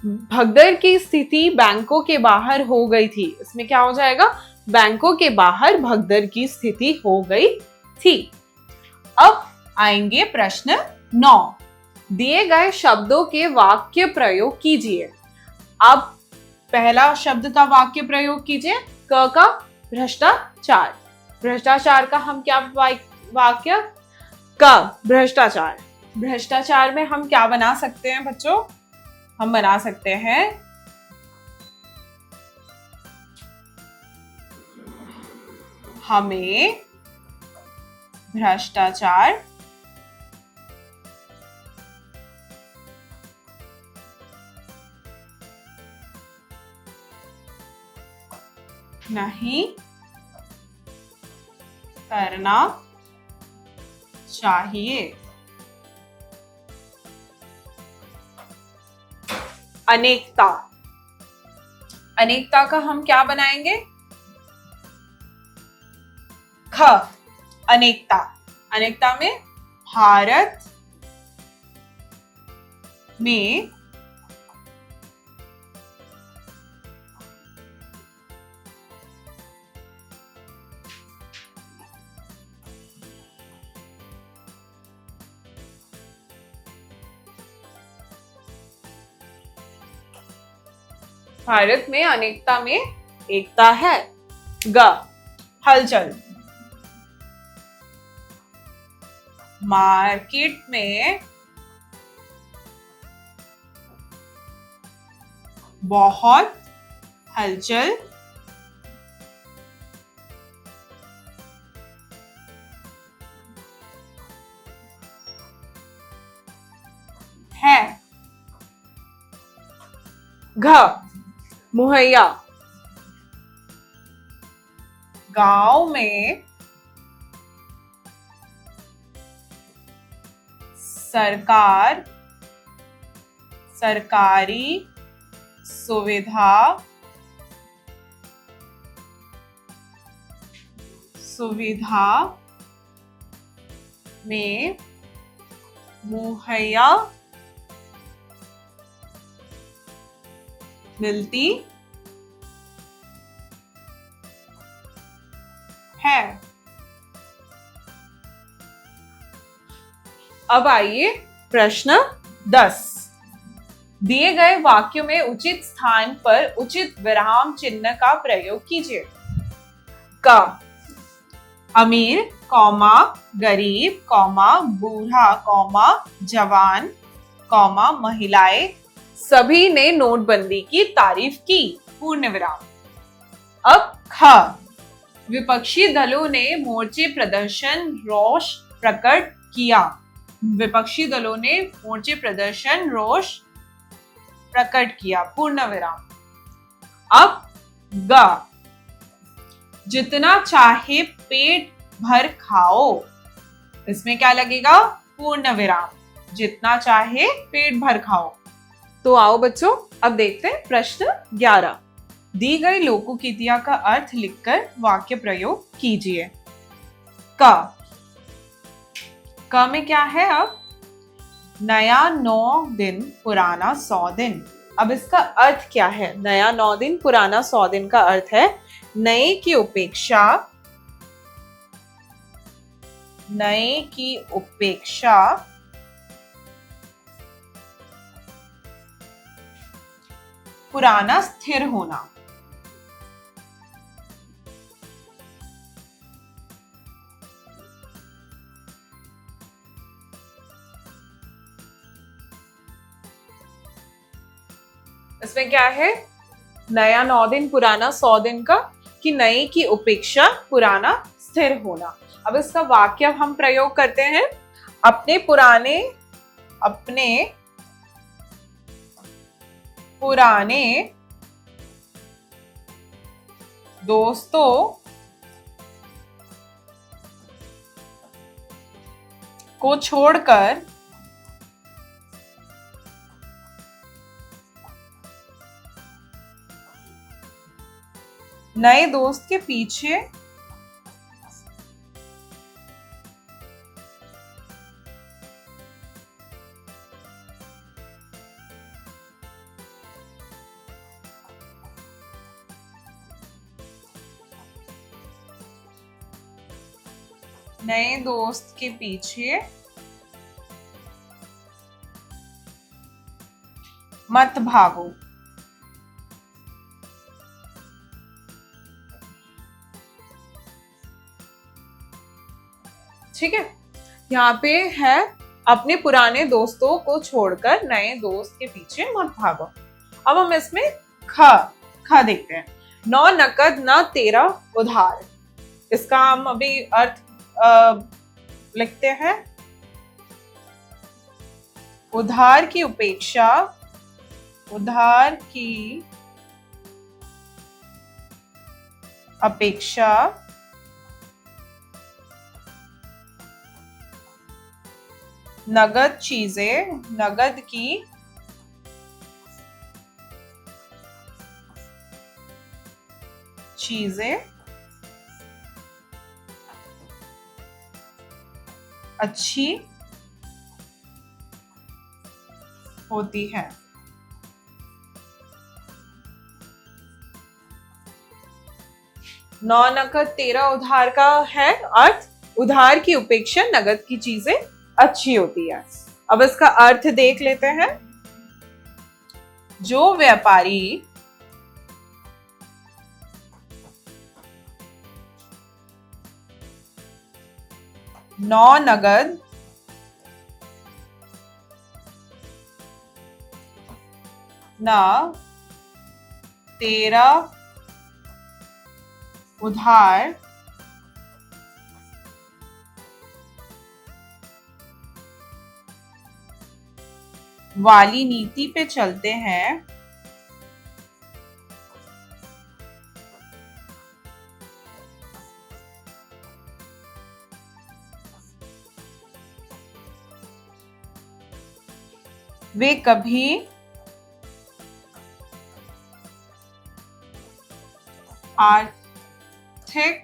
भगदड़ की स्थिति बैंकों के बाहर हो गई थी, इसमें क्या हो जाएगा? बैंकों के बाहर भगदड़ की स्थिति हो गई थी। अब आएंगे प्रश्न 9, दिए गए शब्दों के वाक्य प्रयोग कीजिए। अब पहला शब्द का वाक्य प्रयोग कीजिए। क का भ्रष्टाचार। भ्रष्टाचार का हम क्या वाक्य? क, भ्रष्टाचार। भ्रष्टाचार में हम क्या बना सकते हैं बच्चों? हम बना सकते हैं हमें भ्रष्टाचार नहीं करना चाहिए। अनेकता। अनेकता का हम क्या बनाएंगे? ख अनेकता, अनेकता में भारत में भारत में अनेकता में एकता है। ग हलचल, मार्केट में बहुत हलचल है। घ मुहैया, गांव में सरकार सरकारी सुविधा में मुहैया मिलती है। अब आइए प्रश्न 10। दिए गए वाक्य में उचित स्थान पर उचित विराम चिन्ह का प्रयोग कीजिए। क अमीर कौमा गरीब कौमा बूढ़ा कौमा जवान कौमा महिलाएं सभी ने नोटबंदी की तारीफ की, पूर्ण विराम। अब ख विपक्षी दलों ने मोर्चे प्रदर्शन रोष प्रकट किया, विपक्षी दलों ने मोर्चे प्रदर्शन रोष प्रकट किया, पूर्ण विराम। अब ग जितना चाहे पेट भर खाओ, इसमें क्या लगेगा? पूर्ण विराम। जितना चाहे पेट भर खाओ। तो आओ बच्चों अब देखते हैं प्रश्न 11। दी गई लोकोक्तिया का अर्थ लिखकर वाक्य प्रयोग कीजिए। क में क्या है? अब नया 9 दिन पुराना 100 दिन। अब इसका अर्थ क्या है? नया 9 दिन पुराना 100 दिन का अर्थ है नए की उपेक्षा पुराना स्थिर होना। इसमें क्या है? नया 9 दिन पुराना 100 दिन का, कि नए की उपेक्षा पुराना स्थिर होना। अब इसका वाक्य हम प्रयोग करते हैं। अपने पुराने दोस्तों को छोड़कर नए दोस्त के पीछे मत भागो। ठीक है, यहाँ पे है अपने पुराने दोस्तों को छोड़कर नए दोस्त के पीछे मत भागो। अब हम इसमें ख देखते हैं। 9 नकद न 13 उधार। इसका हम अभी अर्थ लिखते हैं। उधार की अपेक्षा नगद की चीजें अच्छी होती है। 9 नकद 13 उधार का है अर्थ, उधार की उपेक्षा नगद की चीजें अच्छी होती है। अब इसका अर्थ देख लेते हैं। जो व्यापारी नौ नगद न 13 उधार वाली नीति पे चलते हैं, वे कभी आर्थिक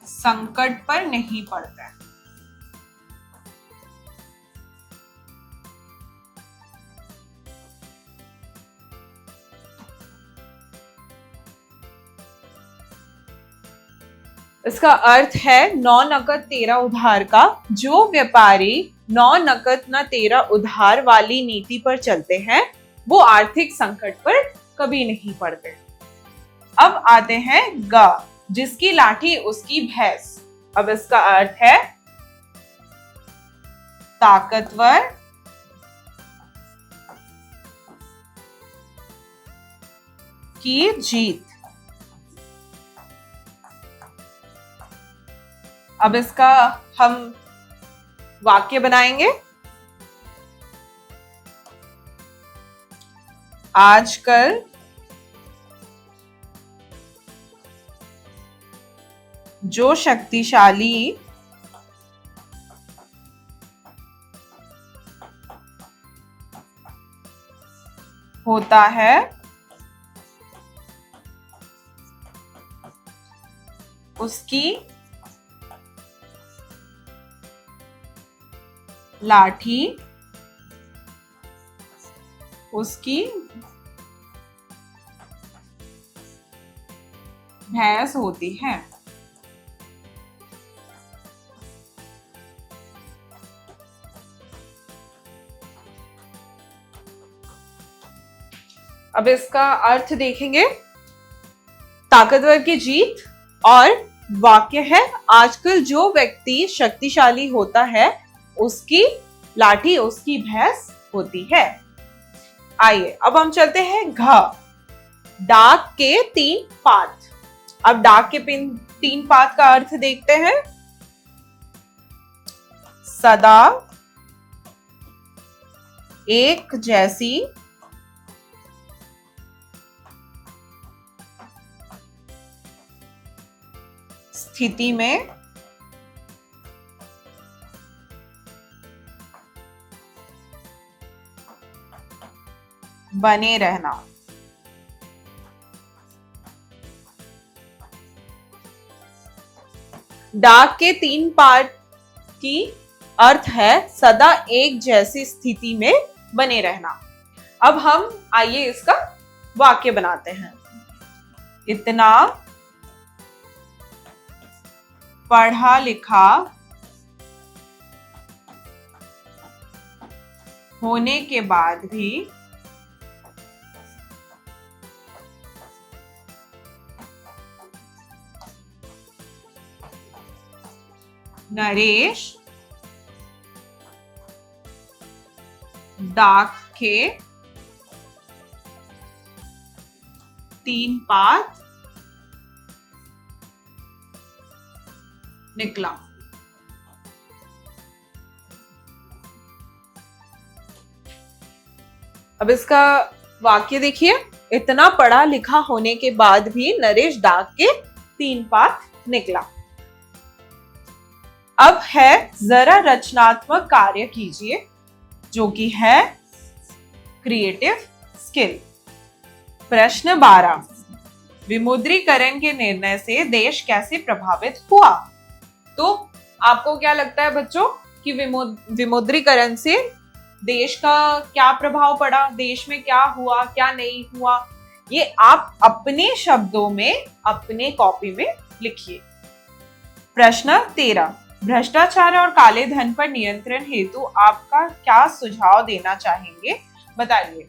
संकट पर नहीं पड़ते। इसका अर्थ है 9 नकद 13 उधार का। जो व्यापारी 9 नकद न 13 उधार वाली नीति पर चलते हैं वो आर्थिक संकट पर कभी नहीं पड़ते। अब आते हैं ग, जिसकी लाठी उसकी भैंस। अब इसका अर्थ है ताकतवर की जीत। अब इसका हम वाक्य बनाएंगे। आजकल जो शक्तिशाली होता है उसकी लाठी उसकी भैंस होती है। अब इसका अर्थ देखेंगे। ताकतवर की जीत और वाक्य है आजकल जो व्यक्ति शक्तिशाली होता है उसकी लाठी उसकी भैंस होती है। आइए अब हम चलते हैं घ, डाक के 3 पात। अब डाक के 3 पात का अर्थ देखते हैं। सदा एक जैसी स्थिति में बने रहना। डाक के 3 पार्ट की अर्थ है सदा एक जैसी स्थिति में बने रहना। अब हम आइए इसका वाक्य बनाते हैं। इतना पढ़ा लिखा होने के बाद भी नरेश डाक के 3 पात निकला। अब इसका वाक्य देखिए। इतना पढ़ा लिखा होने के बाद भी नरेश डाक के 3 पात निकला। अब है जरा रचनात्मक कार्य कीजिए, जो कि है क्रिएटिव स्किल। प्रश्न 12, विमुद्रीकरण के निर्णय से देश कैसे प्रभावित हुआ? तो आपको क्या लगता है बच्चों कि विमुद्रीकरण से देश का क्या प्रभाव पड़ा, देश में क्या हुआ क्या नहीं हुआ? ये आप अपने शब्दों में अपने कॉपी में लिखिए। प्रश्न 13, भ्रष्टाचार और काले धन पर नियंत्रण हेतु आपका क्या सुझाव देना चाहेंगे, बताइए।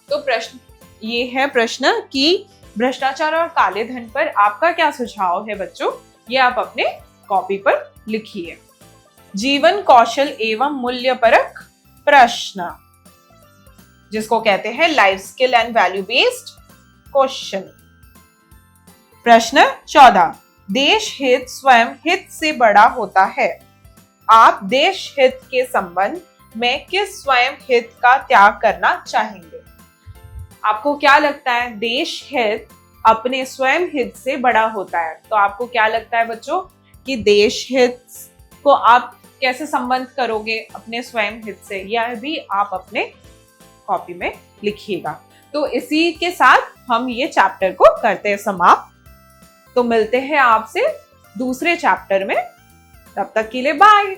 तो प्रश्न ये है प्रश्न कि भ्रष्टाचार और काले धन पर आपका क्या सुझाव है बच्चों, ये आप अपने कॉपी पर लिखिए। जीवन कौशल एवं मूल्यपरक प्रश्न, जिसको कहते हैं life skill and value based question. प्रश्न 14, देश हित स्वयं हित से बड़ा होता है। आप देश हित के संबंध में किस स्वयं हित का त्याग करना चाहेंगे? आपको क्या लगता है देश हित अपने स्वयं हित से बड़ा होता है? तो आपको क्या लगता है बच्चों कि देश हित को आप कैसे संबंध करोगे अपने स्वयं हित से? यह भी आप अपने कॉपी में लिखिएगा। तो इसी के साथ हम ये चैप्टर को करते हैं समाप्त। तो मिलते हैं आपसे दूसरे चैप्टर में, तब तक के लिए बाय।